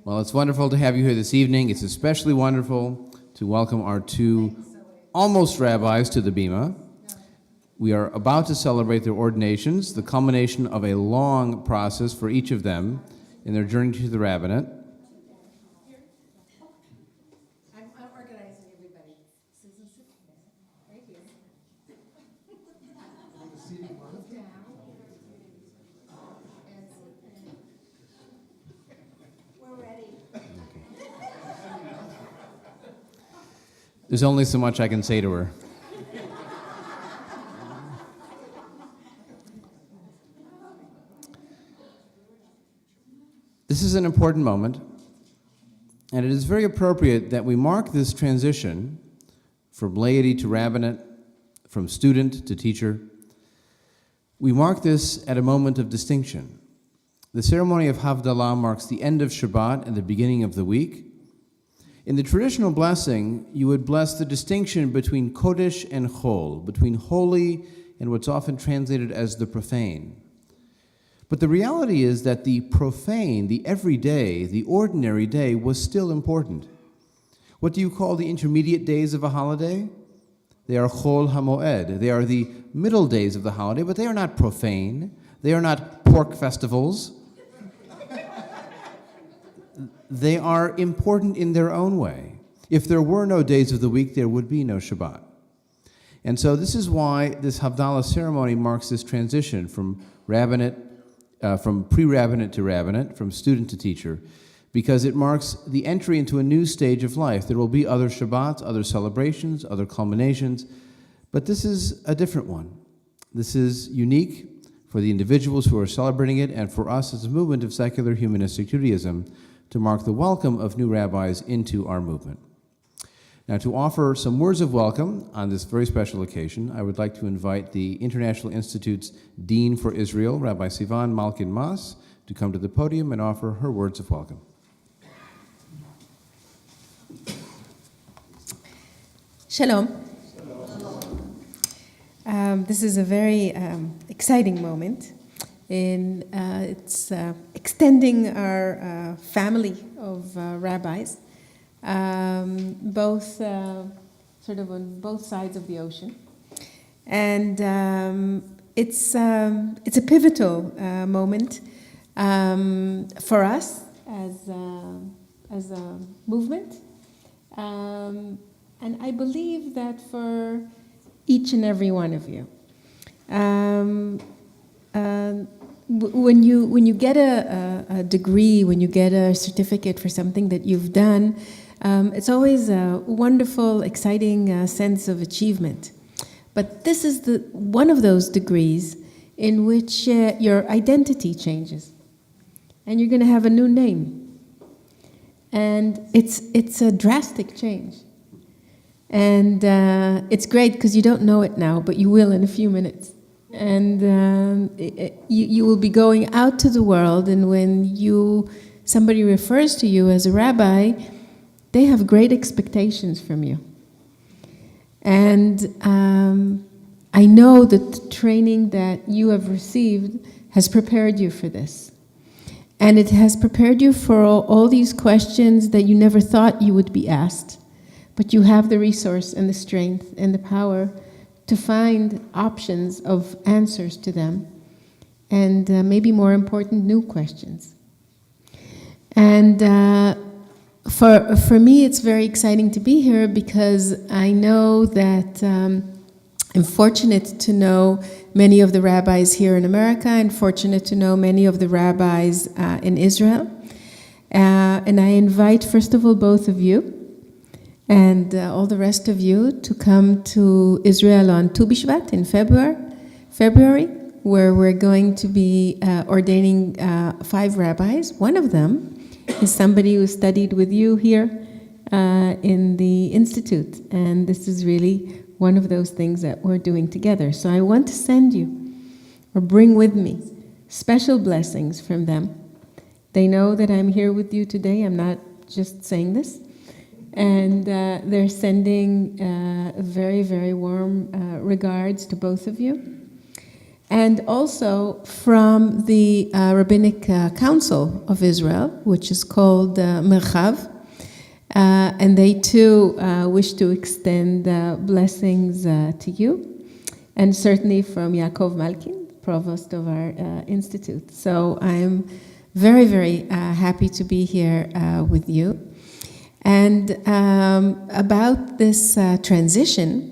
Well, it's wonderful to have you here this evening. It's especially wonderful to welcome our two almost rabbis to the Bima. We are about to celebrate their ordinations, the culmination of a long process for each of them in their journey to the rabbinate. I'm organizing everybody. Susan, sit right here. Move down. We're ready. There's only so much I can say to her. This is an important moment, and it is very appropriate that we mark this transition from laity to rabbinate, from student to teacher. We mark this at a moment of distinction. The ceremony of Havdalala marks the end of Shabbat and the beginning of the week. In the traditional blessing, you would bless the distinction between Kodesh and Chol, between holy and what's often translated as the profane. But the reality is that the profane, the everyday, the ordinary day was still important. What do you call the intermediate days of a holiday? They are Chol HaMoed. They are the middle days of the holiday, but they are not profane. They are not pork festivals. They are important in their own way. If there were no days of the week, there would be no Shabbat. And so this is why this Havdalah ceremony marks this transition from rabbinate, from pre-rabbinate to rabbinate, from student to teacher, because it marks the entry into a new stage of life. There will be other Shabbats, other celebrations, other culminations, but this is a different one. This is unique for the individuals who are celebrating it and for us as a movement of secular humanistic Judaism to mark the welcome of new rabbis into our movement. Now, to offer some words of welcome on this very special occasion, I would like to invite the International Institute's Dean for Israel, Rabbi Sivan Malkin Mas, to come to the podium and offer her words of welcome. Shalom. This is a very exciting moment. It's extending our family of rabbis, both sort of on both sides of the ocean, and it's a pivotal moment for us as a movement, and I believe that for each and every one of you. When you get a degree, when you get a certificate for something that you've done, it's always a wonderful, exciting sense of achievement. But this is one of those degrees in which your identity changes, and you're going to have a new name, and it's a drastic change, and it's great because you don't know it now, but you will in a few minutes. And you will be going out to the world, and when somebody refers to you as a rabbi, they have great expectations from you. And I know that the training that you have received has prepared you for this. And it has prepared you for all these questions that you never thought you would be asked. But you have the resource and the strength and the power to find options of answers to them, and maybe more important, new questions. And for me, it's very exciting to be here because I know that I'm fortunate to know many of the rabbis here in America, and fortunate to know many of the rabbis in Israel. And I invite, first of all, both of you and all the rest of you to come to Israel on Tu B'Shvat in February, where we're going to be ordaining 5 rabbis. One of them is somebody who studied with you here in the Institute, and this is really one of those things that we're doing together. So I want to send you, or bring with me, special blessings from them. They know that I'm here with you today. I'm not just saying this. And they're sending very, very warm regards to both of you. and also from the Rabbinic Council of Israel, which is called Merchav. And they too wish to extend blessings to you, and certainly from Yaakov Malkin, provost of our institute. So I'm very, very happy to be here with you. And about this transition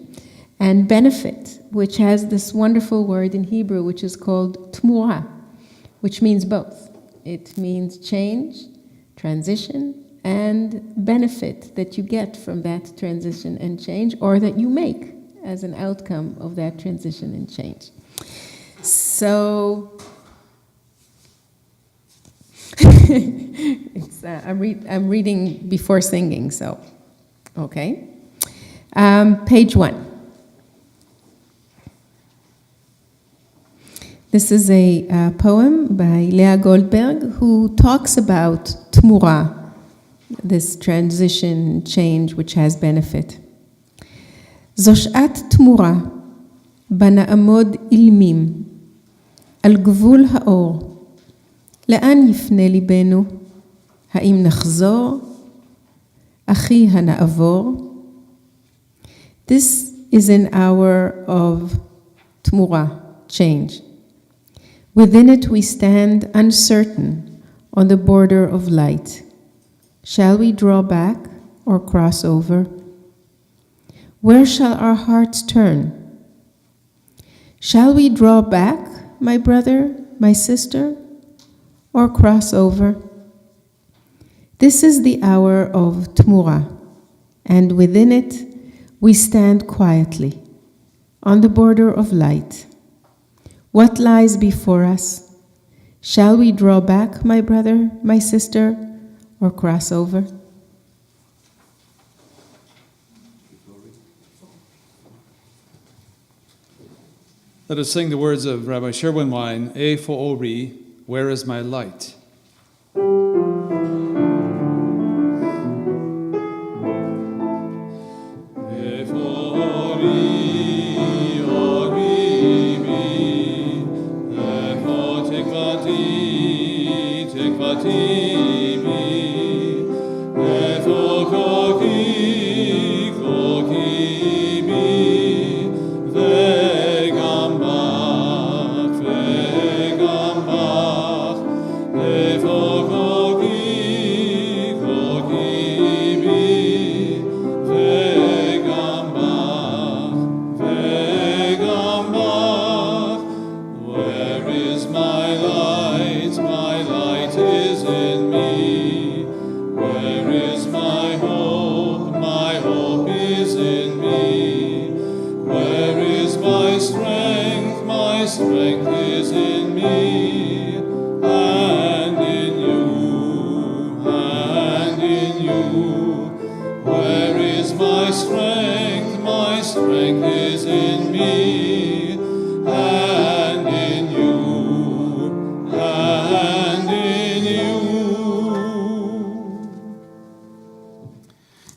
and benefit, which has this wonderful word in Hebrew, which is called tmura, which means both. It means change, transition, and benefit that you get from that transition and change, or that you make as an outcome of that transition and change. So I'm reading before singing, so okay. Page 1. This is a poem by Leah Goldberg, who talks about tmura, this transition change which has benefit. זו שעת תמורה, בה נעמוד אילמים, על גבול האור. לאן יפנה ליבנו? האם נחזור? אחי הנעבור? This is an hour of tmura, change. Within it we stand uncertain on the border of light. Shall we draw back or cross over? Where shall our hearts turn? Shall we draw back, my brother, my sister, or cross over? This is the hour of tmura, and within it we stand quietly on the border of light. What lies before us? Shall we draw back, my brother, my sister, or cross over? Let us sing the words of Rabbi Sherwin Wine, Eifo Ori, Where is my light?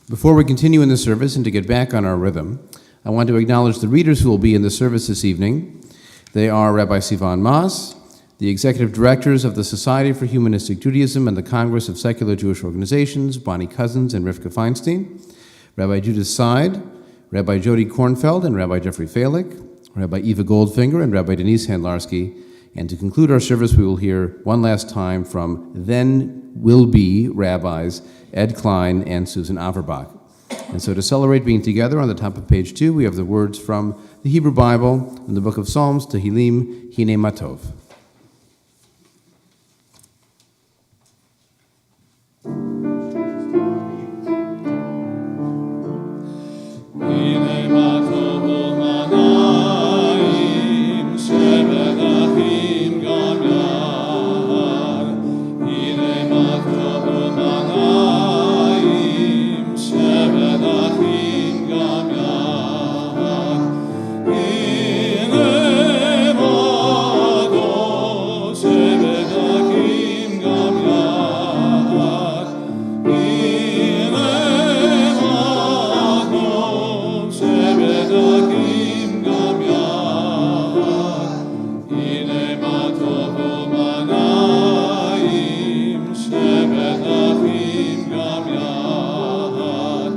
Before we continue in the service and to get back on our rhythm, I want to acknowledge the readers who will be in the service this evening. They are Rabbi Sivan Mas, the executive directors of the Society for Humanistic Judaism and the Congress of Secular Jewish Organizations, Bonnie Cousins and Rivka Feinstein, Rabbi Judith Seid, Rabbi Jody Kornfeld and Rabbi Jeffrey Falick, Rabbi Eva Goldfinger and Rabbi Denise Handlarski. And to conclude our service, we will hear one last time from then-will-be rabbis Ed Klein and Susan Averbach. And so to celebrate being together, on the top of page 2, we have the words from the Hebrew Bible in the book of Psalms, Tehillim, Hine Matov. Go. אחים גם יחד,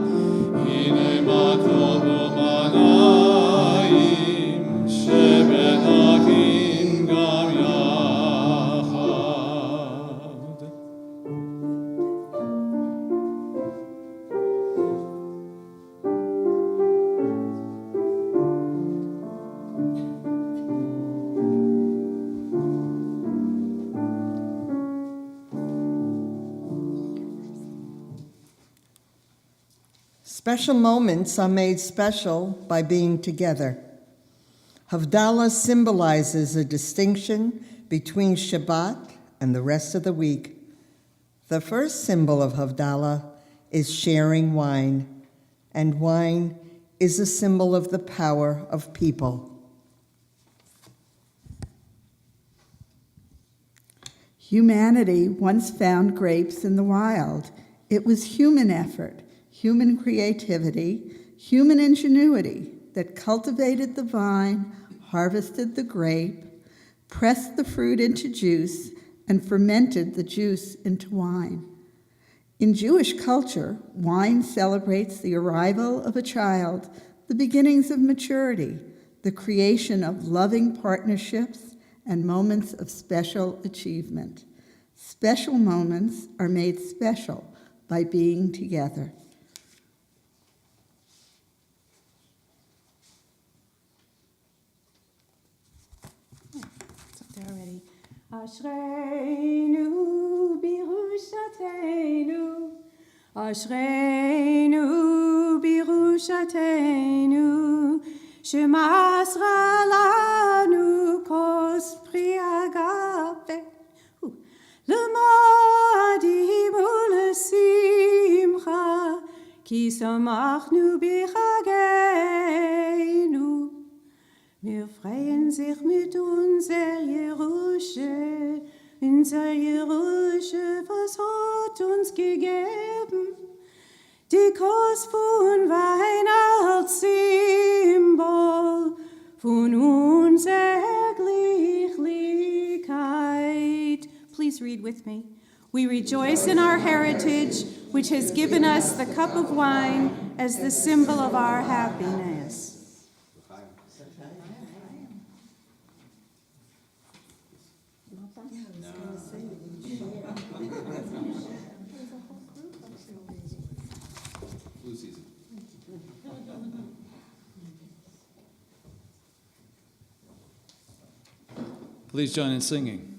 הנה מה טוב ומה נעים, שבת אחים גם יחד. Special moments are made special by being together. Havdalala symbolizes a distinction between Shabbat and the rest of the week. The first symbol of Havdalala is sharing wine, and wine is a symbol of the power of people. Humanity once found grapes in the wild. It was human effort, human creativity, human ingenuity that cultivated the vine, harvested the grape, pressed the fruit into juice, and fermented the juice into wine. In Jewish culture, wine celebrates the arrival of a child, the beginnings of maturity, the creation of loving partnerships, and moments of special achievement. Special moments are made special by being together. Already. Ashreinu birushateinu, Ashreinu birushateinu, shemasra lanu kos pri agape, le moadim ule simcha, ki samachnu bichageinu. Wir freuen sich mit unser Jerusche, was hat uns gegeben, die Kost von Weihnachtssymbol, von unserer Glücklichkeit. Please read with me. We rejoice in our heritage, which has given us the cup of wine as the symbol of our happiness. Please join in singing.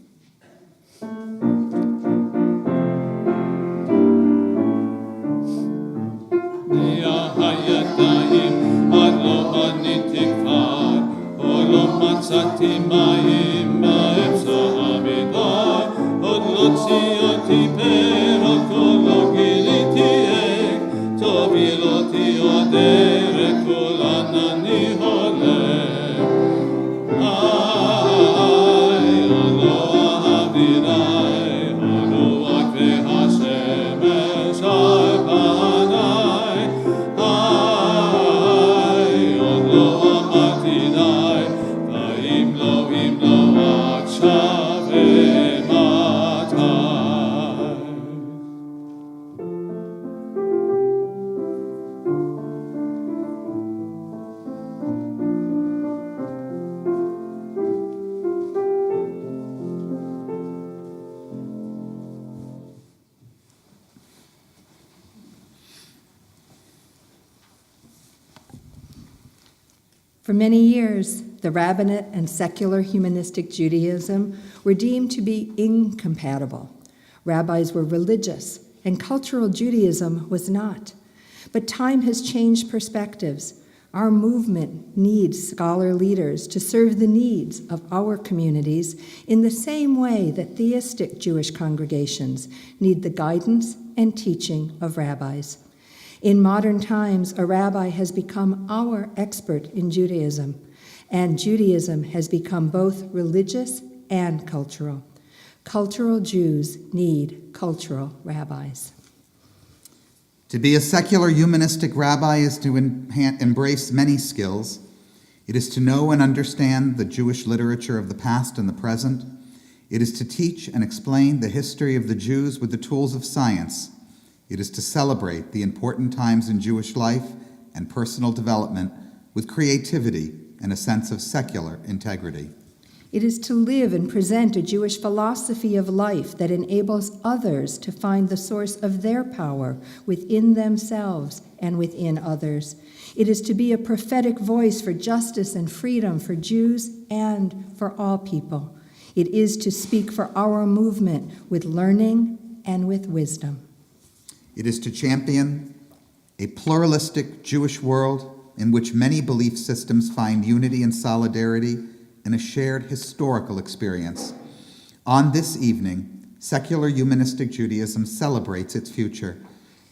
מצאתי מים באמצע המדבר, עוד לא ציינתי פירות, עוד לא גיליתי עק, תוביל אותי עוד דרך, כל ענני הולך. עוד לא אהבתי די, עוד לא עקבי השמש על פניי, עוד לא אמרתי די, For many years, the rabbinate and secular humanistic Judaism were deemed to be incompatible. Rabbis were religious, and cultural Judaism was not. But time has changed perspectives. Our movement needs scholar leaders to serve the needs of our communities in the same way that theistic Jewish congregations need the guidance and teaching of rabbis. In modern times, a rabbi has become our expert in Judaism, and Judaism has become both religious and cultural. Cultural Jews need cultural rabbis. To be a secular humanistic rabbi is to embrace many skills. It is to know and understand the Jewish literature of the past and the present. It is to teach and explain the history of the Jews with the tools of science. It is to celebrate the important times in Jewish life and personal development with creativity and a sense of secular integrity. It is to live and present a Jewish philosophy of life that enables others to find the source of their power within themselves and within others. It is to be a prophetic voice for justice and freedom for Jews and for all people. It is to speak for our movement with learning and with wisdom. It is to champion a pluralistic Jewish world in which many belief systems find unity and solidarity in a shared historical experience. On this evening, secular humanistic Judaism celebrates its future.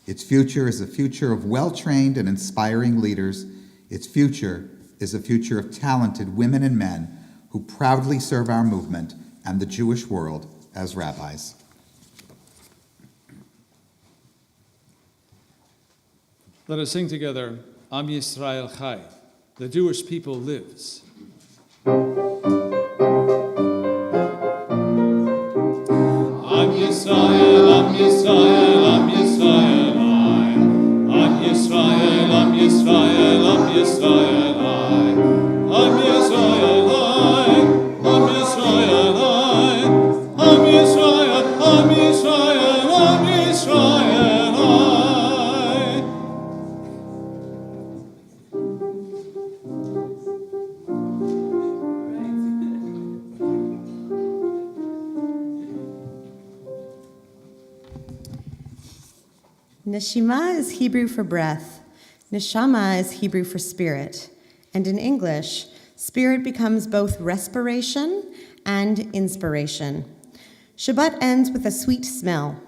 Its future is a future of well-trained and inspiring leaders. Its future is a future of talented women and men who proudly serve our movement and the Jewish world as rabbis. Let us sing together, Am Yisrael Chai, the Jewish people lives. Am Yisrael, Am Yisrael, Am Yisrael, I. Am Yisrael, Am Yisrael, Am Yisrael, I. Am Yisrael, I. Am Yisrael, I. Am Yisrael, Am Yisrael, Am Yisrael, I. Neshima is Hebrew for breath. Neshama is Hebrew for spirit. And in English, spirit becomes both respiration and inspiration. Shabbat ends with a sweet smell.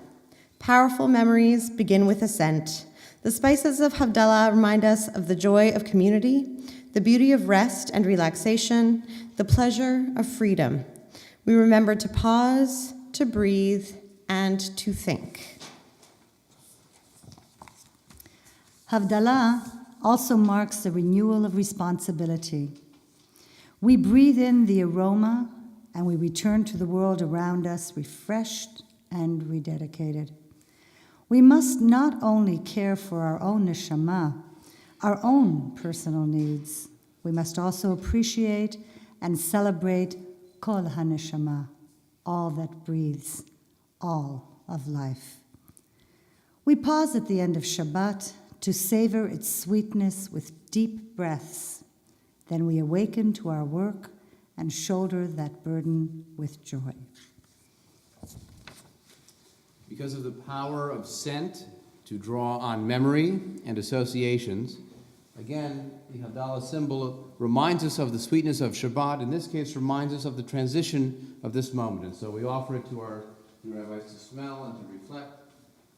Powerful memories begin with a scent. The spices of Havdalala remind us of the joy of community, the beauty of rest and relaxation, the pleasure of freedom. We remember to pause, to breathe, and to think. Havdalah also marks the renewal of responsibility. We breathe in the aroma and we return to the world around us refreshed and rededicated. We must not only care for our own neshama, our own personal needs, we must also appreciate and celebrate kol haneshama, all that breathes, all of life. We pause at the end of Shabbat to savor its sweetness with deep breaths. Then we awaken to our work and shoulder that burden with joy. Because of the power of scent to draw on memory and associations, again, the Havdalah symbol reminds us of the sweetness of Shabbat. In this case, reminds us of the transition of this moment. And so we offer it to our rabbis to smell and to reflect,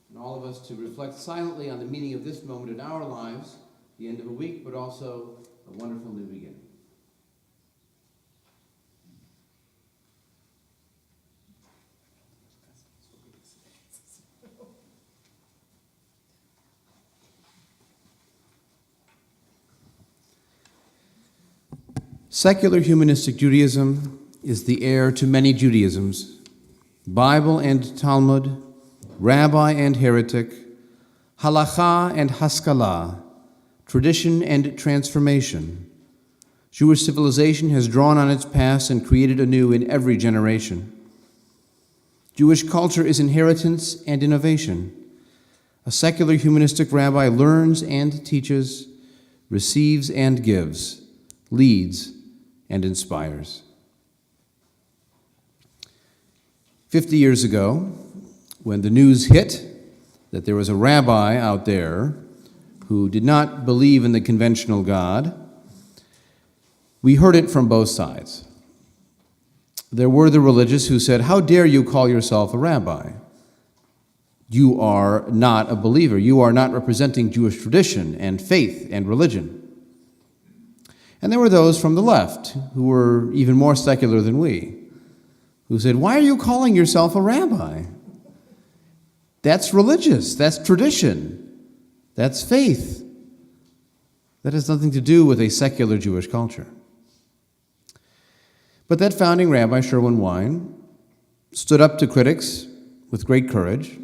and all of us to reflect silently on the meaning of this moment in our lives, the end of a week, but also a wonderful new beginning. Secular humanistic Judaism is the heir to many Judaisms: Bible and Talmud, rabbi and heretic, halacha and haskalah, tradition and transformation. Jewish civilization has drawn on its past and created anew in every generation. Jewish culture is inheritance and innovation. A secular humanistic rabbi learns and teaches, receives and gives, leads and inspires. 50 years ago, when the news hit that there was a rabbi out there who did not believe in the conventional God, we heard it from both sides. There were the religious who said, "How dare you call yourself a rabbi? You are not a believer. You are not representing Jewish tradition and faith and religion." And there were those from the left who were even more secular than we, who said, "Why are you calling yourself a rabbi? That's religious, that's tradition, that's faith. That has nothing to do with a secular Jewish culture." But that founding rabbi, Sherwin Wine, stood up to critics with great courage,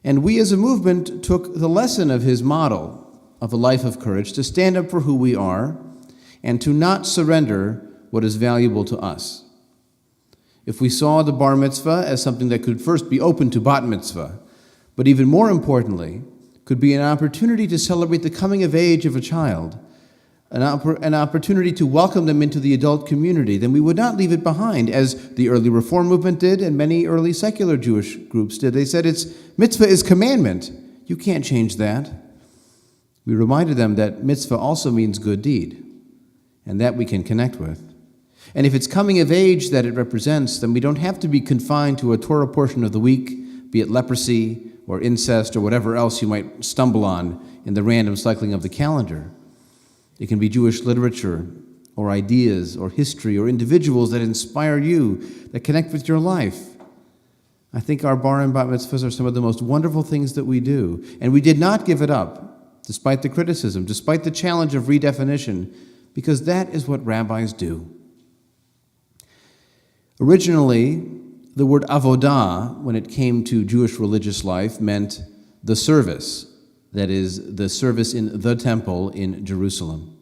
and we as a movement took the lesson of his model of a life of courage to stand up for who we are and to not surrender what is valuable to us. If we saw the bar mitzvah as something that could first be open to bat mitzvah, but even more importantly, could be an opportunity to celebrate the coming of age of a child, an opportunity to welcome them into the adult community, then we would not leave it behind, as the early Reform movement did and many early secular Jewish groups did. They said mitzvah is commandment. You can't change that. We reminded them that mitzvah also means good deed, and that we can connect with. And if it's coming of age that it represents, then we don't have to be confined to a Torah portion of the week, be it leprosy or incest or whatever else you might stumble on in the random cycling of the calendar. It can be Jewish literature or ideas or history or individuals that inspire you, that connect with your life. I think our bar and bat mitzvahs are some of the most wonderful things that we do. And we did not give it up, despite the criticism, despite the challenge of redefinition, because that is what rabbis do. Originally, the word avodah, when it came to Jewish religious life, meant the service. That is, the service in the temple in Jerusalem.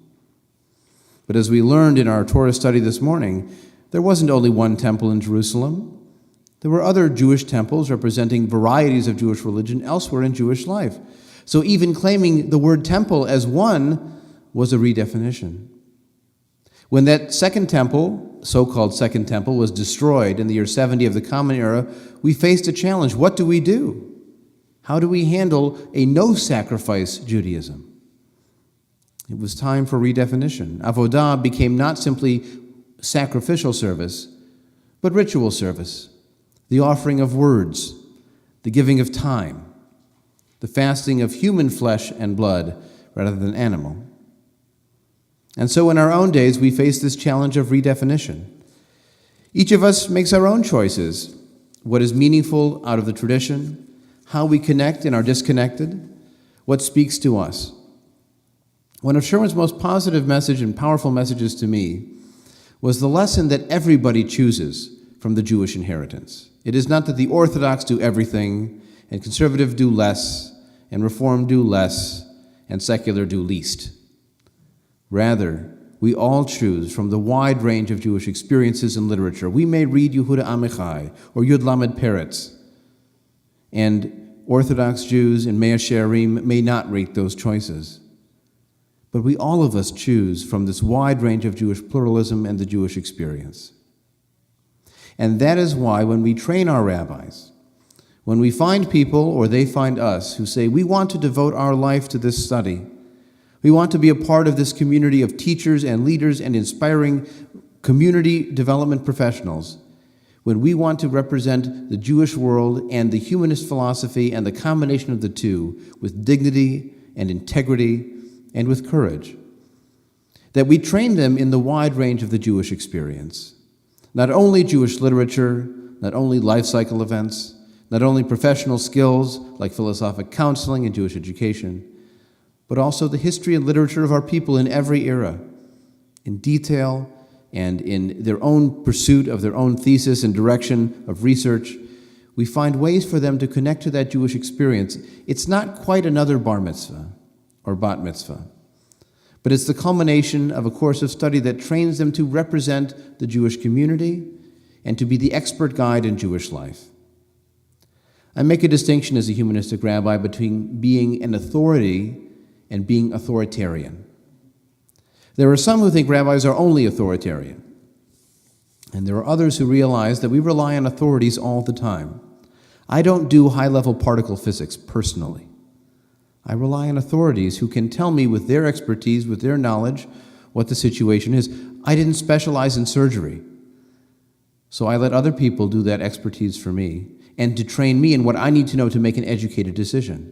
But as we learned in our Torah study this morning, there wasn't only one temple in Jerusalem. There were other Jewish temples representing varieties of Jewish religion elsewhere in Jewish life. So even claiming the word temple as one was a redefinition. When that second temple, so-called second temple, was destroyed in the year 70 of the Common Era, we faced a challenge. What do we do? How do we handle a no-sacrifice Judaism? It was time for redefinition. Avodah became not simply sacrificial service, but ritual service, the offering of words, the giving of time, the fasting of human flesh and blood rather than animal. And so in our own days, we face this challenge of redefinition. Each of us makes our own choices, what is meaningful out of the tradition, how we connect and are disconnected, what speaks to us. One of Sherman's most positive message and powerful messages to me was the lesson that everybody chooses from the Jewish inheritance. It is not that the Orthodox do everything, and conservative do less, and Reform do less, and secular do least. Rather, we all choose from the wide range of Jewish experiences and literature. We may read Yehuda Amichai or Yud Lamed Peretz, and Orthodox Jews in Mea Shearim may not rate those choices. But we all of us choose from this wide range of Jewish pluralism and the Jewish experience. And that is why when we train our rabbis, when we find people or they find us who say, we want to devote our life to this study, we want to be a part of this community of teachers and leaders and inspiring community development professionals, when we want to represent the Jewish world and the humanist philosophy and the combination of the two with dignity and integrity and with courage, that we train them in the wide range of the Jewish experience. Not only Jewish literature, not only life cycle events, not only professional skills like philosophic counseling and Jewish education, but also the history and literature of our people in every era, in detail and in their own pursuit of their own thesis and direction of research. We find ways for them to connect to that Jewish experience. It's not quite another bar mitzvah or bat mitzvah, but it's the culmination of a course of study that trains them to represent the Jewish community and to be the expert guide in Jewish life. I make a distinction as a humanistic rabbi between being an authority and being authoritarian. There are some who think rabbis are only authoritarian, and there are others who realize that we rely on authorities all the time. I don't do high-level particle physics personally. I rely on authorities who can tell me with their expertise, with their knowledge, what the situation is. I didn't specialize in surgery, so I let other people do that expertise for me and to train me in what I need to know to make an educated decision.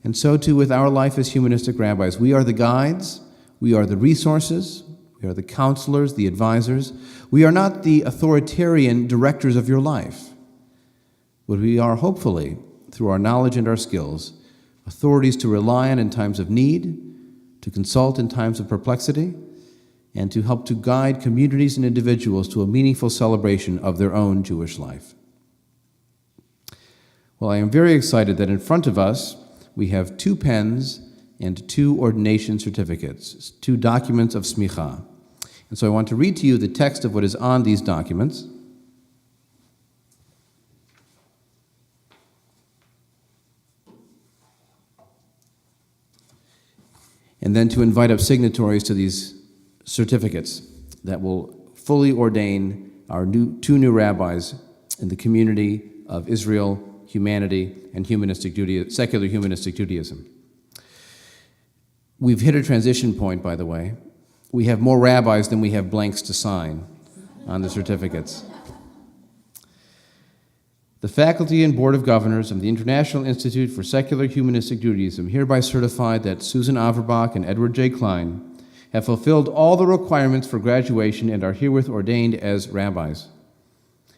And so too with our life as humanistic rabbis. We are the guides, we are the resources, we are the counselors, the advisors. We are not the authoritarian directors of your life, but we are hopefully, through our knowledge and our skills, authorities to rely on in times of need, to consult in times of perplexity, and to help to guide communities and individuals to a meaningful celebration of their own Jewish life. Well, I am very excited that in front of us we have 2 pens and 2 ordination certificates, 2 documents of smicha. And so I want to read to you the text of what is on these documents. And then to invite up signatories to these certificates that will fully ordain our 2 new rabbis in the community of Israel, humanity, and secular humanistic Judaism. We've hit a transition point, by the way. We have more rabbis than we have blanks to sign on the certificates. The Faculty and Board of Governors of the International Institute for Secular Humanistic Judaism hereby certify that Susan Averbach and Edward J. Klein have fulfilled all the requirements for graduation and are herewith ordained as rabbis.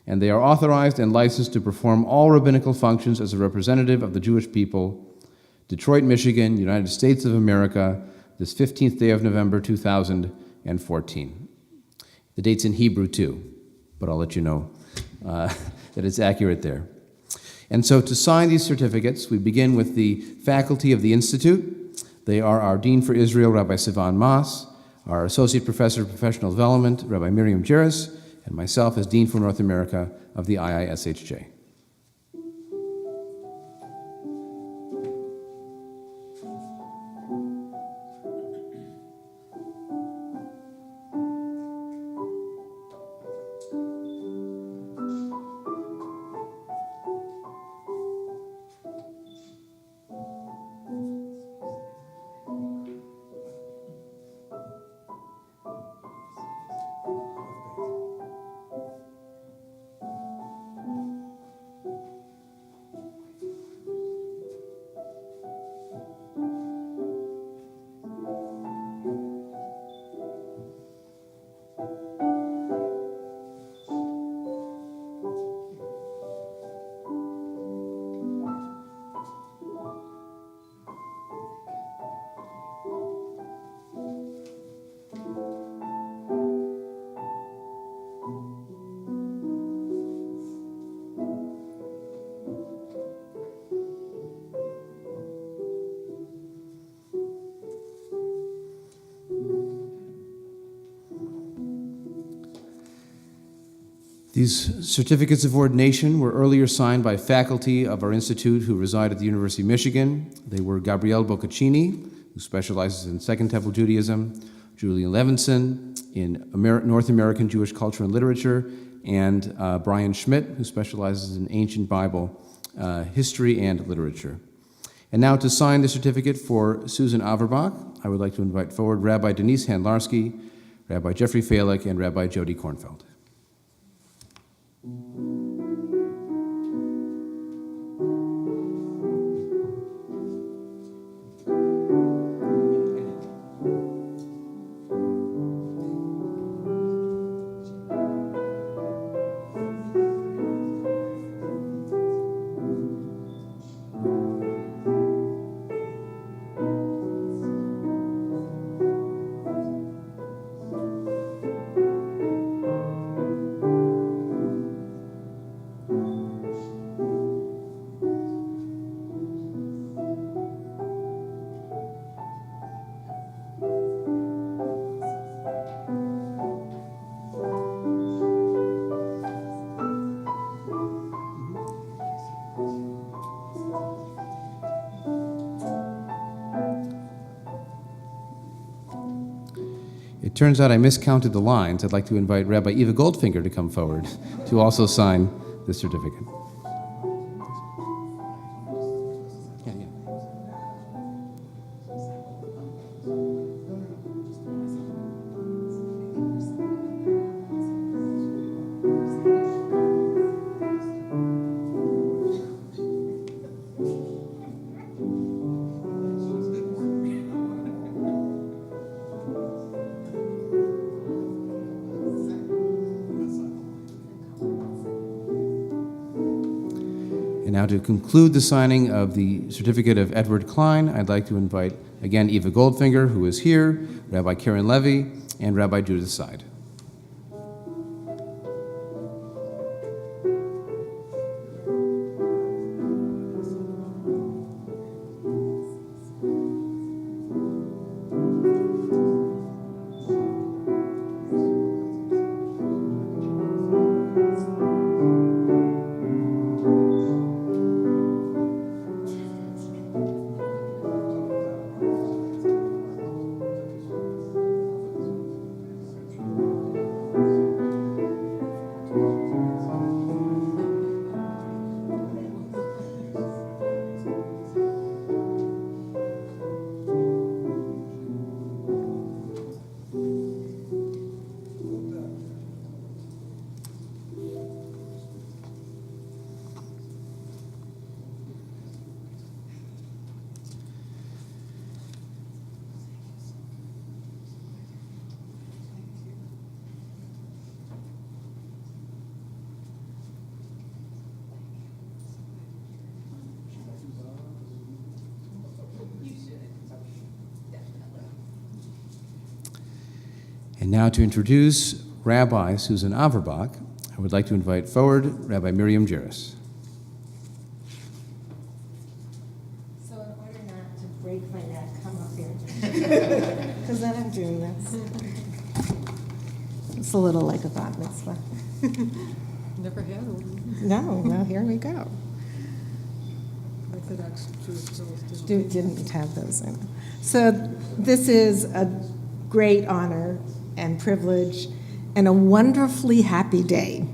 And they are authorized and licensed to perform all rabbinical functions as a representative of the Jewish people, Detroit, Michigan, United States of America, this 15th day of November, 2014. The date's in Hebrew too, but I'll let you know that it's accurate there. And so to sign these certificates, we begin with the faculty of the Institute. They are our Dean for Israel, Rabbi Sivan Mas, our Associate Professor of Professional Development, Rabbi Miriam Jeris, and myself as Dean for North America of the IISHJ. These certificates of ordination were earlier signed by faculty of our institute who reside at the University of Michigan. They were Gabrielle Boccaccini, who specializes in Second Temple Judaism, Julian Levinson in North American Jewish culture and literature, and Brian Schmidt, who specializes in ancient Bible history and literature. And now to sign the certificate for Susan Averbach, I would like to invite forward Rabbi Denise Handlarski, Rabbi Jeffrey Falick, and Rabbi Jody Kornfeld. It turns out I miscounted the lines. I'd like to invite Rabbi Eva Goldfinger to come forward to also sign the certificate. Now to conclude the signing of the certificate of Edward Klein, I'd like to invite again Eva Goldfinger, who is here, Rabbi Karen Levy, and Rabbi Judith's side. And now to introduce Rabbi Susan Averbach, I would like to invite forward Rabbi Miriam Jairus. So in order not to break my neck, come up here. Because then I'm doing this. It's a little like a bat mitzvah. Never had one. No, here we go. Orthodox Jewish Didn't have those in. So this is a great honor and privilege and a wonderfully happy day,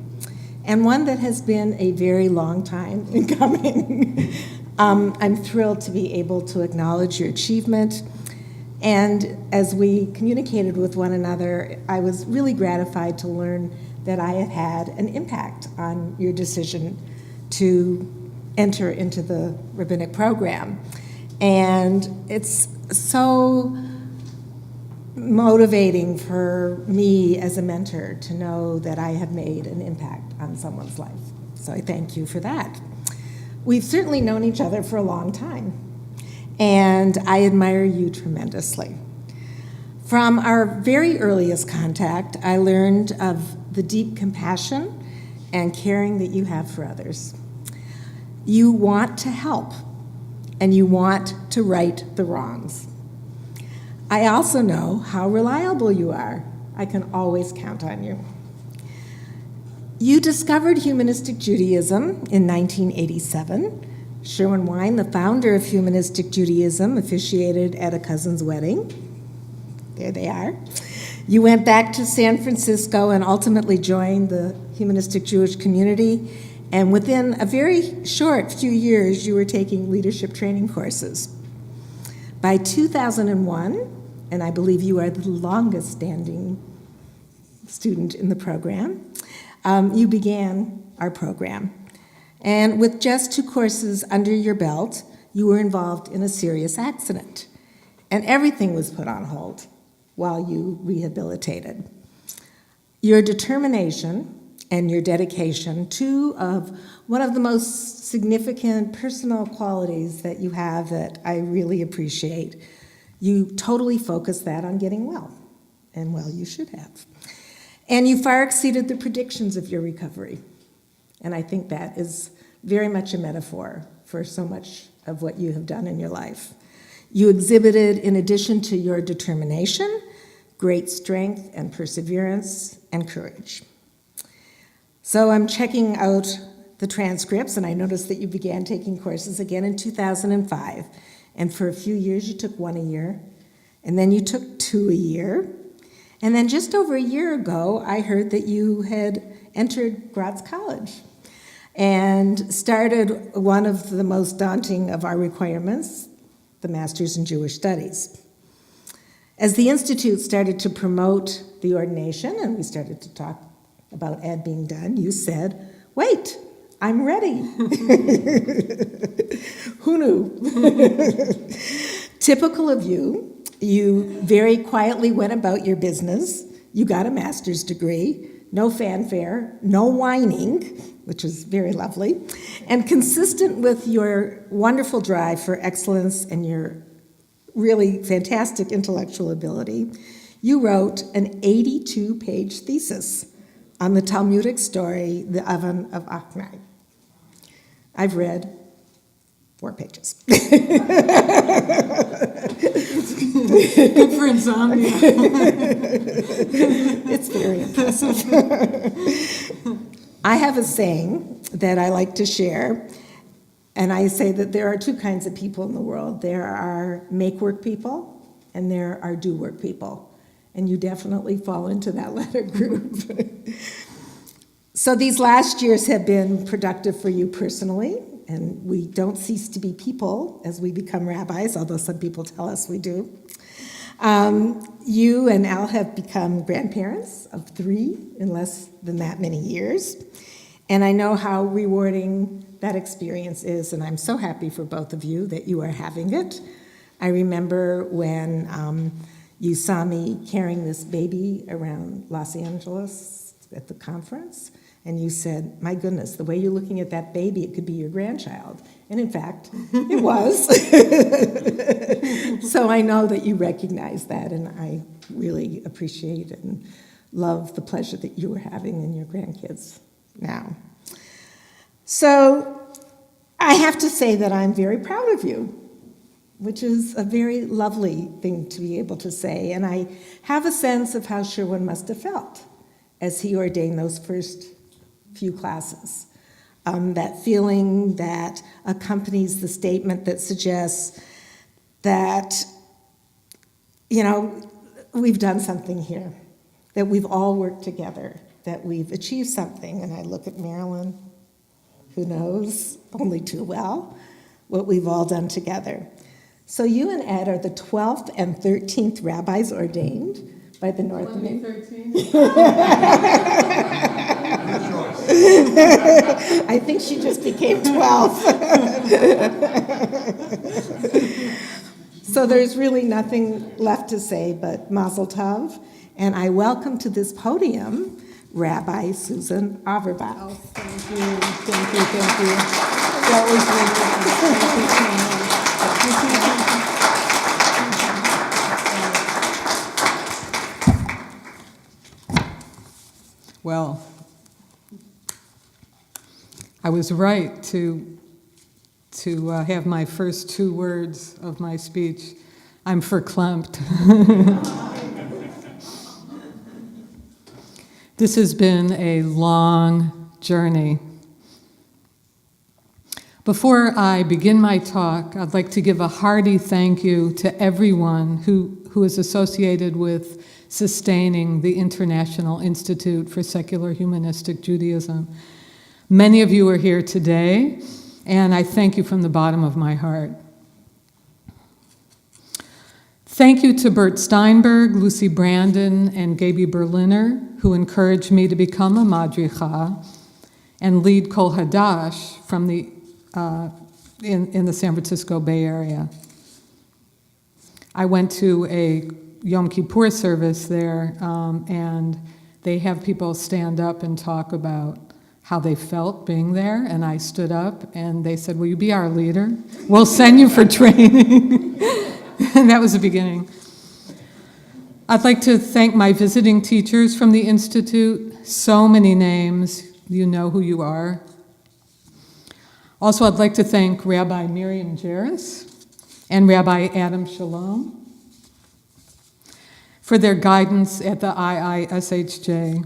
and one that has been a very long time in coming. I'm thrilled to be able to acknowledge your achievement, and as we communicated with one another, I was really gratified to learn that I had had an impact on your decision to enter into the rabbinic program. And it's so motivating for me as a mentor to know that I have made an impact on someone's life. So I thank you for that. We've certainly known each other for a long time, and I admire you tremendously. From our very earliest contact, I learned of the deep compassion and caring that you have for others. You want to help, and you want to right the wrongs. I also know how reliable you are. I can always count on you. You discovered humanistic Judaism in 1987. Sherwin Wein, the founder of humanistic Judaism, officiated at a cousin's wedding. There they are. You went back to San Francisco and ultimately joined the humanistic Jewish community. And within a very short few years, you were taking leadership training courses. By 2001, and I believe you are the longest standing student in the program, you began our program. And with just 2 courses under your belt, you were involved in a serious accident. And everything was put on hold while you rehabilitated. Your determination and your dedication, 2 of one of the most significant personal qualities that you have that I really appreciate. You totally focused that on getting well, and well, you should have. And you far exceeded the predictions of your recovery. And I think that is very much a metaphor for so much of what you have done in your life. You exhibited, in addition to your determination, great strength and perseverance and courage. So I'm checking out the transcripts, and I noticed that you began taking courses again in 2005. And for a few years, you took 1 a year, and then you took 2 a year. And then just over a year ago, I heard that you had entered Graz College and started one of the most daunting of our requirements, the Master's in Jewish Studies. As the Institute started to promote the ordination, and we started to talk about Ed being done, you said, "Wait, I'm ready." Who knew? Typical of you, you very quietly went about your business. You got a master's degree, no fanfare, no whining, which is very lovely, and consistent with your wonderful drive for excellence and your really fantastic intellectual ability, You wrote an 82-page thesis on the Talmudic story, The Oven of Achnai. I've read 4 pages. Good for insomnia. It's very impressive. I have a saying that I like to share, and I say that there are 2 kinds of people in the world. There are make-work people, and there are do-work people. And you definitely fall into that latter group. So these last years have been productive for you personally, and we don't cease to be people as we become rabbis, although some people tell us we do. You and Al have become grandparents of 3 in less than that many years, and I know how rewarding that experience is, and I'm so happy for both of you that you are having it. I remember when you saw me carrying this baby around Los Angeles at the conference, and you said, my goodness, the way you're looking at that baby, it could be your grandchild. And in fact, it was. So I know that you recognize that, and I really appreciate and love the pleasure that you are having in your grandkids now. So I have to say that I'm very proud of you, which is a very lovely thing to be able to say. And I have a sense of how Sherwin must have felt as he ordained those first few classes. That feeling that accompanies the statement that suggests that, we've done something here, that we've all worked together, that we've achieved something. And I look at Marilyn, who knows only too well what we've all done together. So you and Ed are the 12th and 13th rabbis ordained by the North American. I think she just became 12. So there's really nothing left to say but Mazel Tov, and I welcome to this podium Rabbi Susan Averbach. Oh, thank you. That was wonderful. Well, I was right to have my first 2 words of my speech. I'm verklempt. This has been a long journey. Before I begin my talk, I'd like to give a hearty thank you to everyone who is associated with sustaining the International Institute for Secular Humanistic Judaism. Many of you are here today, and I thank you from the bottom of my heart. Thank you to Bert Steinberg, Lucy Brandon, and Gaby Berliner, who encouraged me to become a madricha and lead Kol Hadash from in the San Francisco Bay Area. I went to a Yom Kippur service there, and they have people stand up and talk about how they felt being there, and I stood up, and they said, will you be our leader? We'll send you for training. And that was the beginning. I'd like to thank my visiting teachers from the Institute. So many names, you know who you are. Also, I'd like to thank Rabbi Miriam Jairus and Rabbi Adam Shalom for their guidance at the IISHJ.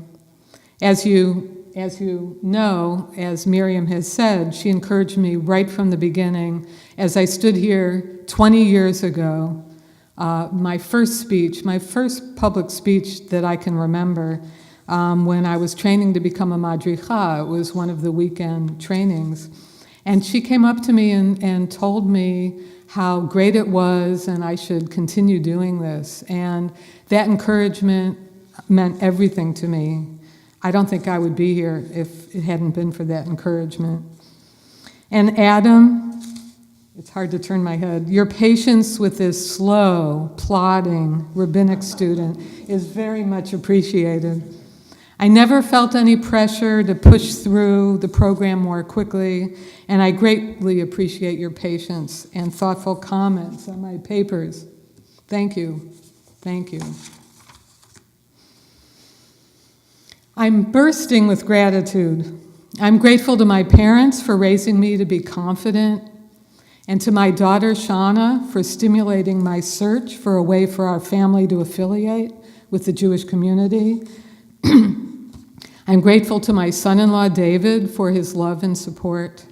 As you know, as Miriam has said, she encouraged me right from the beginning. As I stood here 20 years ago, my first public speech that I can remember, when I was training to become a madricha, it was one of the weekend trainings. And she came up to me and told me how great it was and I should continue doing this. And that encouragement meant everything to me. I don't think I would be here if it hadn't been for that encouragement. And Adam, it's hard to turn my head, your patience with this slow, plodding rabbinic student is very much appreciated. I never felt any pressure to push through the program more quickly, and I greatly appreciate your patience and thoughtful comments on my papers. Thank you. Thank you. I'm bursting with gratitude. I'm grateful to my parents for raising me to be confident, and to my daughter Shauna for stimulating my search for a way for our family to affiliate with the Jewish community. I'm grateful to my son-in-law David for his love and support.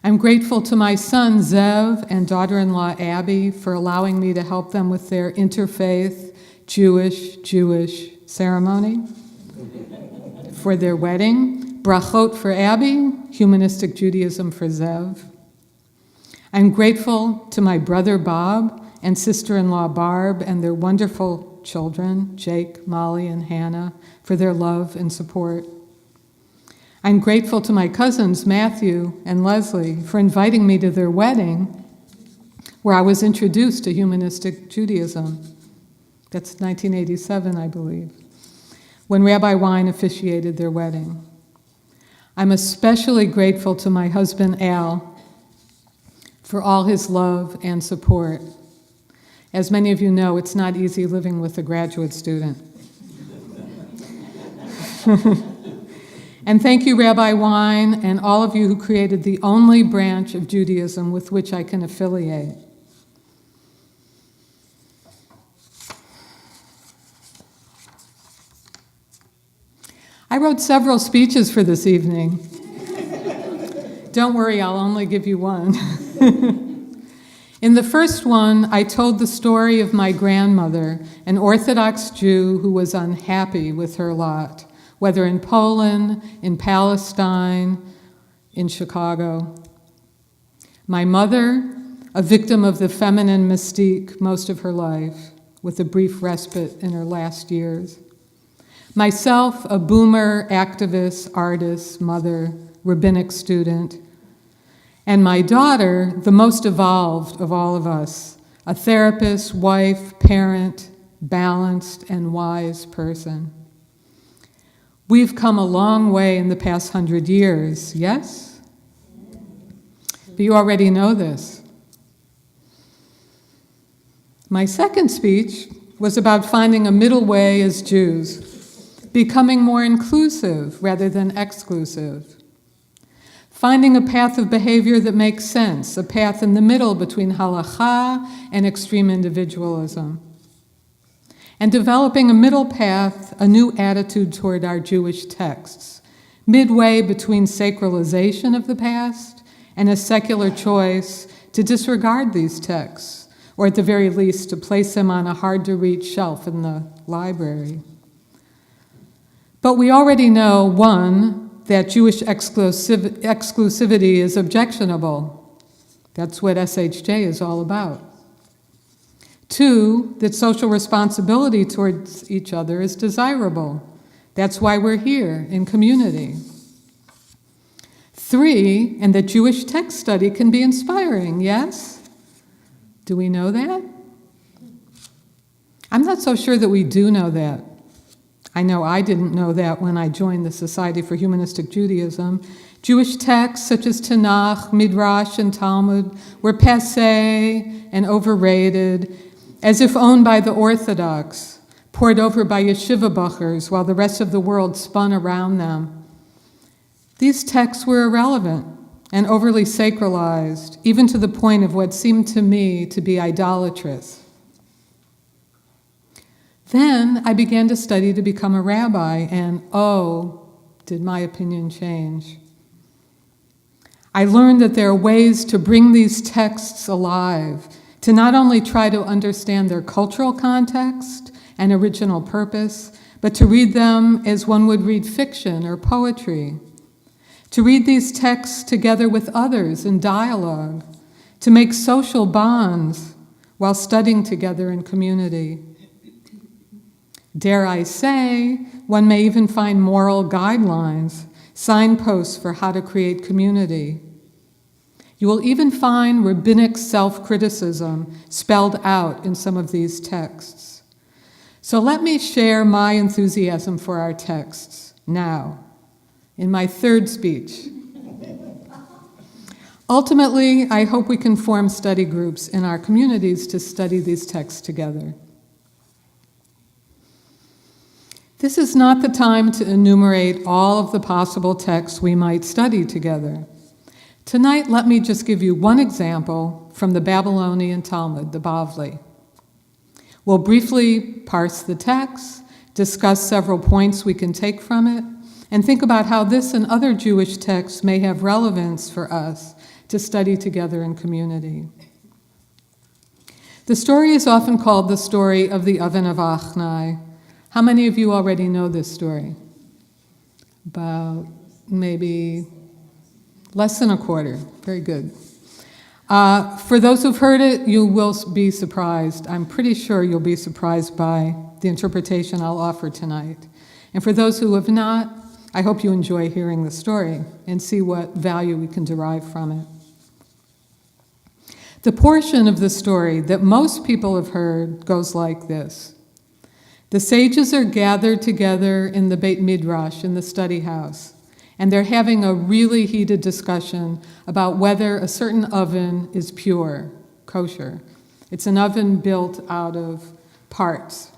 I'm grateful to my son Zev and daughter-in-law Abby for allowing me to help them with their interfaith Jewish ceremony for their wedding. Brachot for Abby, humanistic Judaism for Zev. I'm grateful to my brother Bob and sister-in-law Barb and their wonderful children, Jake, Molly, and Hannah, for their love and support. I'm grateful to my cousins Matthew and Leslie for inviting me to their wedding, where I was introduced to humanistic Judaism. That's 1987, I believe, when Rabbi Wein officiated their wedding. I'm especially grateful to my husband Al for all his love and support. As many of you know, it's not easy living with a graduate student. And thank you, Rabbi Wein, and all of you who created the only branch of Judaism with which I can affiliate. I wrote several speeches for this evening. Don't worry, I'll only give you one. In the first one, I told the story of my grandmother, an Orthodox Jew who was unhappy with her lot, whether in Poland, in Palestine, in Chicago. My mother, a victim of the feminine mystique most of her life, with a brief respite in her last years. Myself, a boomer, activist, artist, mother, rabbinic student. And my daughter, the most evolved of all of us, a therapist, wife, parent, balanced and wise person. We've come a long way in the past 100 years, yes? But you already know this. My second speech was about finding a middle way as Jews, becoming more inclusive rather than exclusive. Finding a path of behavior that makes sense, a path in the middle between halakha and extreme individualism. And developing a middle path, a new attitude toward our Jewish texts, midway between sacralization of the past and a secular choice to disregard these texts, or at the very least to place them on a hard-to-reach shelf in the library. But we already know, one, that Jewish exclusivity is objectionable. That's what SHJ is all about. Two, that social responsibility towards each other is desirable. That's why we're here in community. Three, and that Jewish text study can be inspiring, yes? Do we know that? I'm not so sure that we do know that. I know I didn't know that when I joined the Society for Humanistic Judaism. Jewish texts such as Tanakh, Midrash, and Talmud were passé and overrated, as if owned by the Orthodox, poured over by yeshiva bachers while the rest of the world spun around them. These texts were irrelevant and overly sacralized, even to the point of what seemed to me to be idolatrous. Then I began to study to become a rabbi, and oh, did my opinion change. I learned that there are ways to bring these texts alive, to not only try to understand their cultural context and original purpose, but to read them as one would read fiction or poetry, to read these texts together with others in dialogue, to make social bonds while studying together in community. Dare I say, one may even find moral guidelines, signposts for how to create community. You will even find rabbinic self-criticism spelled out in some of these texts. So let me share my enthusiasm for our texts now, in my third speech. Ultimately, I hope we can form study groups in our communities to study these texts together. This is not the time to enumerate all of the possible texts we might study together. Tonight, let me just give you one example from the Babylonian Talmud, the Bavli. We'll briefly parse the text, discuss several points we can take from it, and think about how this and other Jewish texts may have relevance for us to study together in community. The story is often called the story of the oven of Achnai. How many of you already know this story? About maybe less than a quarter. Very good. For those who've heard it, you will be surprised. I'm pretty sure you'll be surprised by the interpretation I'll offer tonight. And for those who have not, I hope you enjoy hearing the story and see what value we can derive from it. The portion of the story that most people have heard goes like this. The sages are gathered together in the Beit Midrash, in the study house, and they're having a really heated discussion about whether a certain oven is pure, kosher. It's an oven built out of parts.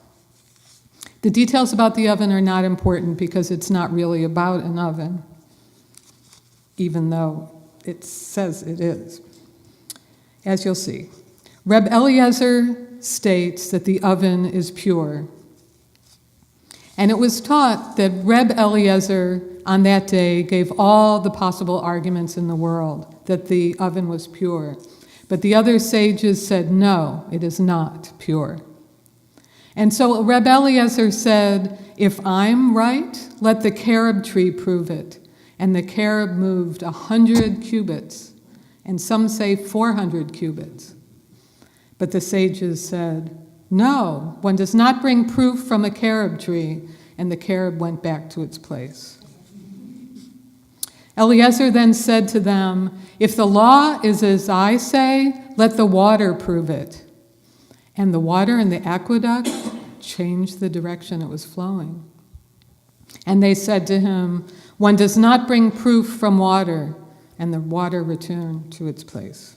The details about the oven are not important because it's not really about an oven, even though it says it is. As you'll see, Reb Eliezer states that the oven is pure. And it was taught that Reb Eliezer on that day gave all the possible arguments in the world that the oven was pure. But the other sages said, no, it is not pure. And so Reb Eliezer said, if I'm right, let the carob tree prove it. And the carob moved 100 cubits, and some say 400 cubits. But the sages said, no, one does not bring proof from a carob tree, and the carob went back to its place. Eliezer then said to them, if the law is as I say, let the water prove it. And the water in the aqueduct changed the direction it was flowing. And they said to him, one does not bring proof from water, and the water returned to its place.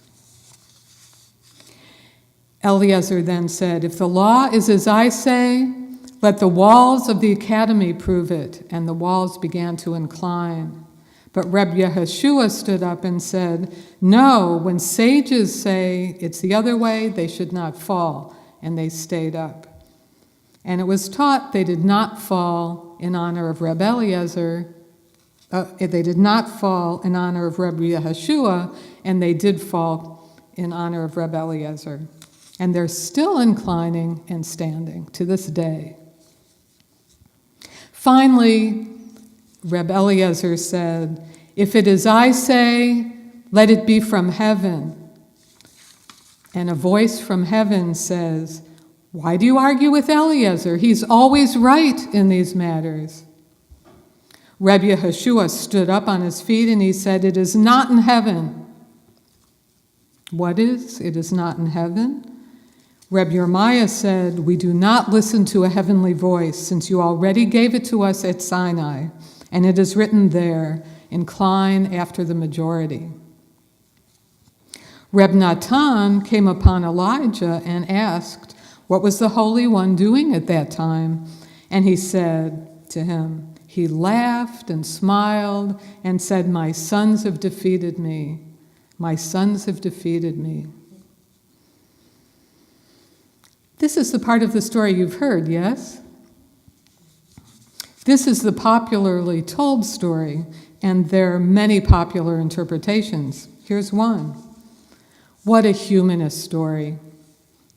Eliezer then said, if the law is as I say, let the walls of the academy prove it. And the walls began to incline. But Reb Yehoshua stood up and said, no, when sages say it's the other way, they should not fall. And they stayed up. And it was taught they did not fall in honor of Reb Eliezer. They did not fall in honor of Reb Yehoshua, and they did fall in honor of Reb Eliezer. And they're still inclining and standing to this day. Finally, Reb Eliezer said, if it is I say, let it be from heaven. And a voice from heaven says, why do you argue with Eliezer? He's always right in these matters. Reb Yehoshua stood up on his feet and he said, it is not in heaven. What is? It is not in heaven? Reb Yermiah said, we do not listen to a heavenly voice, since you already gave it to us at Sinai, and it is written there, incline after the majority. Reb Natan came upon Elijah and asked, what was the Holy One doing at that time? And he said to him, he laughed and smiled and said, my sons have defeated me. My sons have defeated me. This is the part of the story you've heard, yes? This is the popularly told story, and there are many popular interpretations. Here's one. What a humanist story.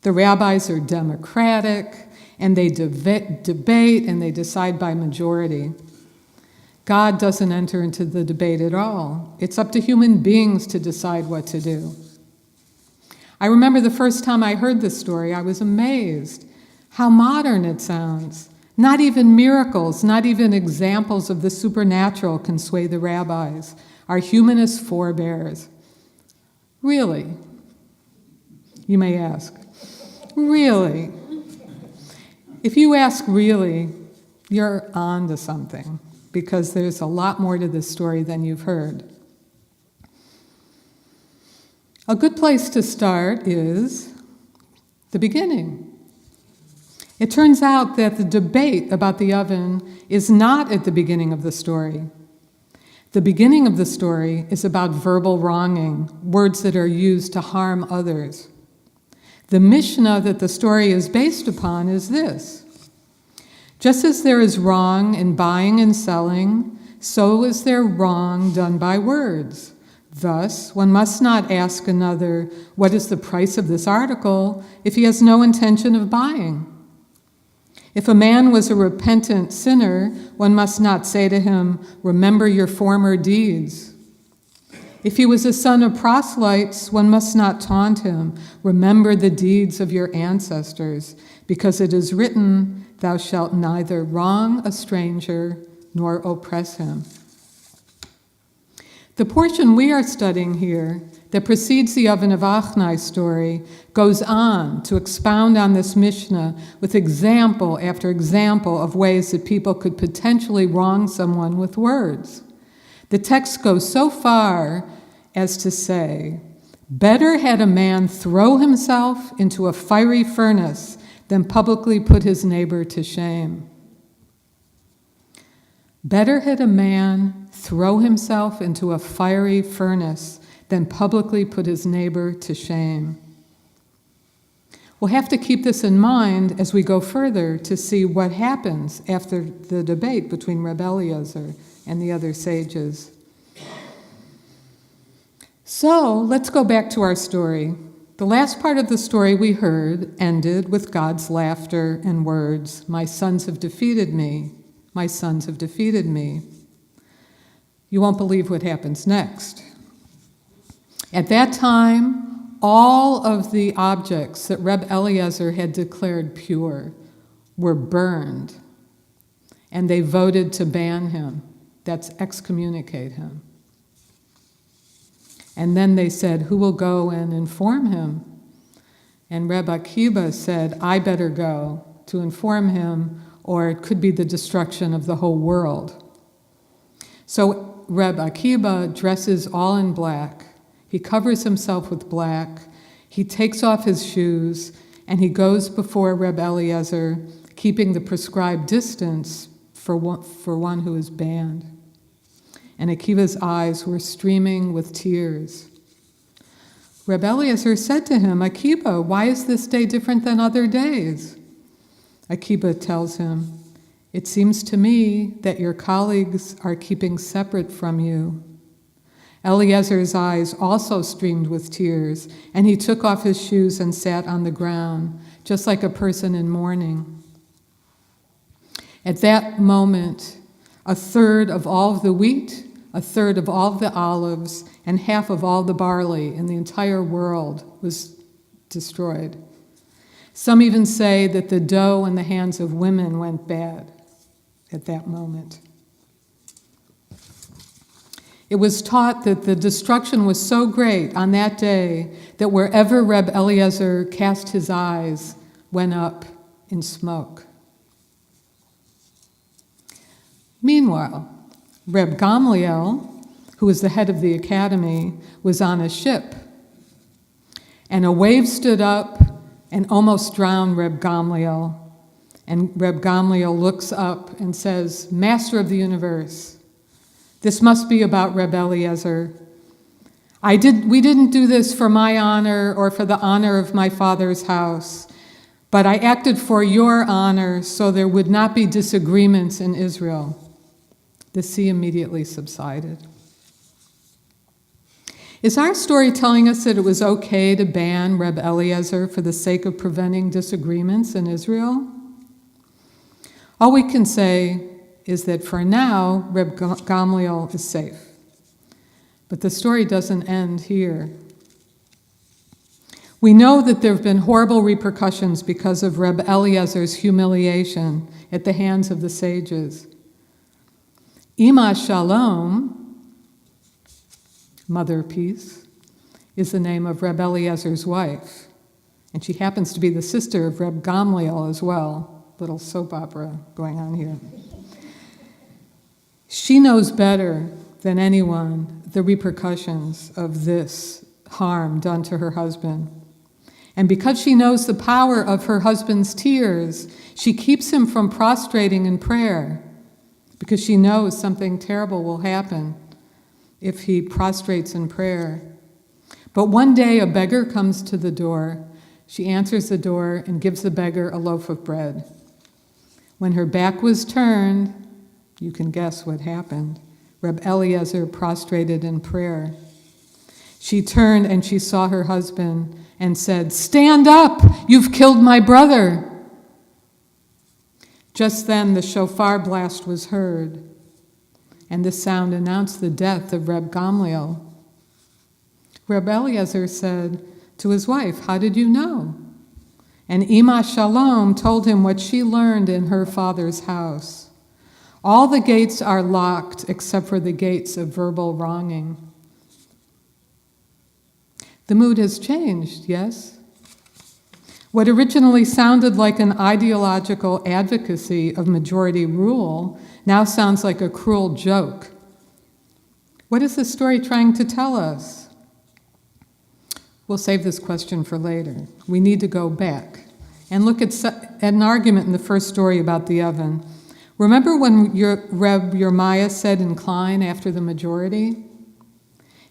The rabbis are democratic, and they debate, and they decide by majority. God doesn't enter into the debate at all. It's up to human beings to decide what to do. I remember the first time I heard this story, I was amazed how modern it sounds. Not even miracles, not even examples of the supernatural can sway the rabbis, our humanist forebears. Really? You may ask. Really? If you ask really, you're on to something, because there's a lot more to this story than you've heard. A good place to start is the beginning. It turns out that the debate about the oven is not at the beginning of the story. The beginning of the story is about verbal wronging, words that are used to harm others. The Mishnah that the story is based upon is this: just as there is wrong in buying and selling, so is there wrong done by words. Thus, one must not ask another, "What is the price of this article?" if he has no intention of buying. If a man was a repentant sinner, one must not say to him, "Remember your former deeds." If he was a son of proselytes, one must not taunt him, "Remember the deeds of your ancestors," because it is written, "Thou shalt neither wrong a stranger nor oppress him." The portion we are studying here that precedes the Oven of Achnai story goes on to expound on this Mishnah with example after example of ways that people could potentially wrong someone with words. The text goes so far as to say, "Better had a man throw himself into a fiery furnace than publicly put his neighbor to shame." Better had a man throw himself into a fiery furnace than publicly put his neighbor to shame. We'll have to keep this in mind as we go further to see what happens after the debate between Reb Eliezer and the other sages. So let's go back to our story. The last part of the story we heard ended with God's laughter and words, "My sons have defeated me. My sons have defeated me." You won't believe what happens next. At that time, all of the objects that Reb Eliezer had declared pure were burned, and they voted to ban him. That's excommunicate him. And then they said, "Who will go and inform him?" And Reb Akiva said, "I better go to inform him, or it could be the destruction of the whole world." So Reb Akiva dresses all in black. He covers himself with black. He takes off his shoes, and he goes before Reb Eliezer, keeping the prescribed distance for one who is banned. And Akiva's eyes were streaming with tears. Reb Eliezer said to him, "Akiva, why is this day different than other days?" Akiva tells him, "It seems to me that your colleagues are keeping separate from you." Eliezer's eyes also streamed with tears, and he took off his shoes and sat on the ground, just like a person in mourning. At that moment, a third of all of the wheat, a third of all of the olives, and half of all the barley in the entire world was destroyed. Some even say that the dough in the hands of women went bad at that moment. It was taught that the destruction was so great on that day that wherever Reb Eliezer cast his eyes went up in smoke. Meanwhile, Reb Gamliel, who was the head of the academy, was on a ship, and a wave stood up and almost drowned Reb Gamliel. And Reb Gamliel looks up and says, "Master of the universe, this must be about Reb Eliezer. We didn't do this for my honor or for the honor of my father's house, but I acted for your honor so there would not be disagreements in Israel." The sea immediately subsided. Is our story telling us that it was okay to ban Reb Eliezer for the sake of preventing disagreements in Israel? All we can say is that for now, Reb Gamliel is safe. But the story doesn't end here. We know that there have been horrible repercussions because of Reb Eliezer's humiliation at the hands of the sages. Ima Shalom, Mother of Peace, is the name of Reb Eliezer's wife. And she happens to be the sister of Reb Gamliel as well. Little soap opera going on here. She knows better than anyone the repercussions of this harm done to her husband. And because she knows the power of her husband's tears, she keeps him from prostrating in prayer, because she knows something terrible will happen if he prostrates in prayer. But one day a beggar comes to the door. She answers the door and gives the beggar a loaf of bread. When her back was turned, you can guess what happened. Reb Eliezer prostrated in prayer. She turned and she saw her husband and said, "Stand up! You've killed my brother!" Just then the shofar blast was heard, and the sound announced the death of Reb Gamliel. Reb Eliezer said to his wife, "How did you know?" And Ima Shalom told him what she learned in her father's house. All the gates are locked except for the gates of verbal wronging. The mood has changed, yes? What originally sounded like an ideological advocacy of majority rule now sounds like a cruel joke. What is the story trying to tell us? We'll save this question for later. We need to go back and look at an argument in the first story about the oven. Remember when Reb Yirmiah said incline after the majority?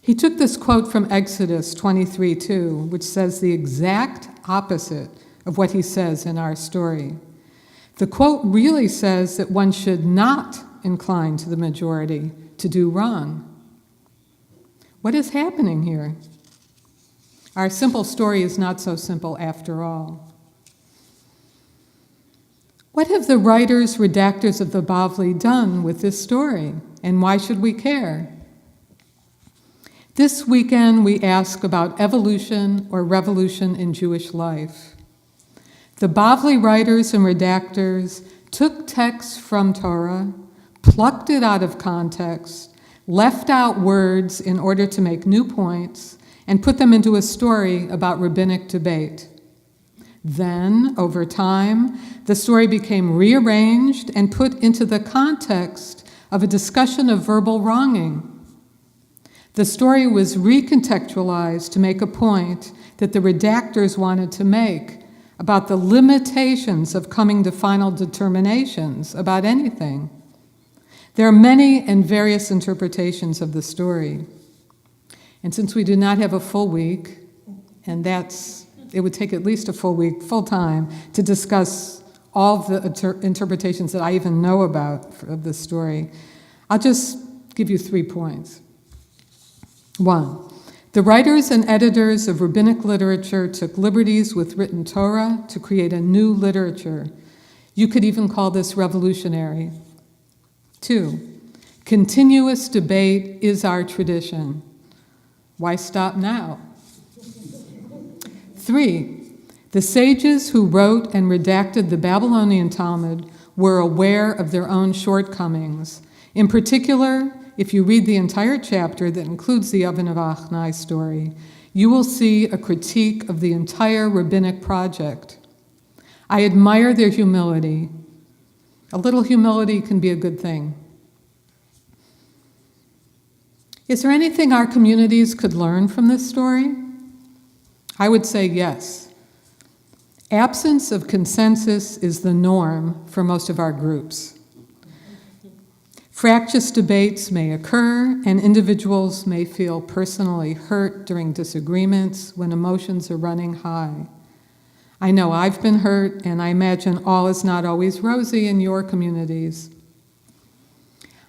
He took this quote from Exodus 23:2, which says the exact opposite of what he says in our story. The quote really says that one should not incline to the majority to do wrong. What is happening here? Our simple story is not so simple after all. What have the writers, redactors of the Bavli done with this story, and why should we care? This weekend we ask about evolution or revolution in Jewish life. The Bavli writers and redactors took texts from Torah, plucked it out of context, left out words in order to make new points, and put them into a story about rabbinic debate. Then, over time, the story became rearranged and put into the context of a discussion of verbal wronging. The story was recontextualized to make a point that the redactors wanted to make about the limitations of coming to final determinations about anything. There are many and various interpretations of the story. And since we do not have a full week, and it would take at least a full week, full time, to discuss all of the interpretations that I even know about of the story, I'll just give you 3 points. 1, the writers and editors of rabbinic literature took liberties with written Torah to create a new literature. You could even call this revolutionary. 2, continuous debate is our tradition. Why stop now? 3, the sages who wrote and redacted the Babylonian Talmud were aware of their own shortcomings. In particular, if you read the entire chapter that includes the Oven of Achnai story, you will see a critique of the entire rabbinic project. I admire their humility. A little humility can be a good thing. Is there anything our communities could learn from this story? I would say yes. Absence of consensus is the norm for most of our groups. Fractious debates may occur, and individuals may feel personally hurt during disagreements when emotions are running high. I know I've been hurt, and I imagine all is not always rosy in your communities.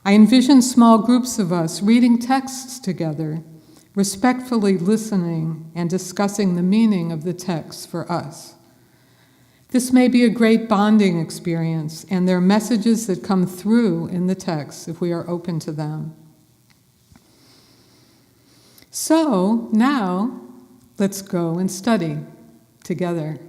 I envision small groups of us reading texts together, respectfully listening and discussing the meaning of the text for us. This may be a great bonding experience, and there are messages that come through in the text if we are open to them. So now, let's go and study together.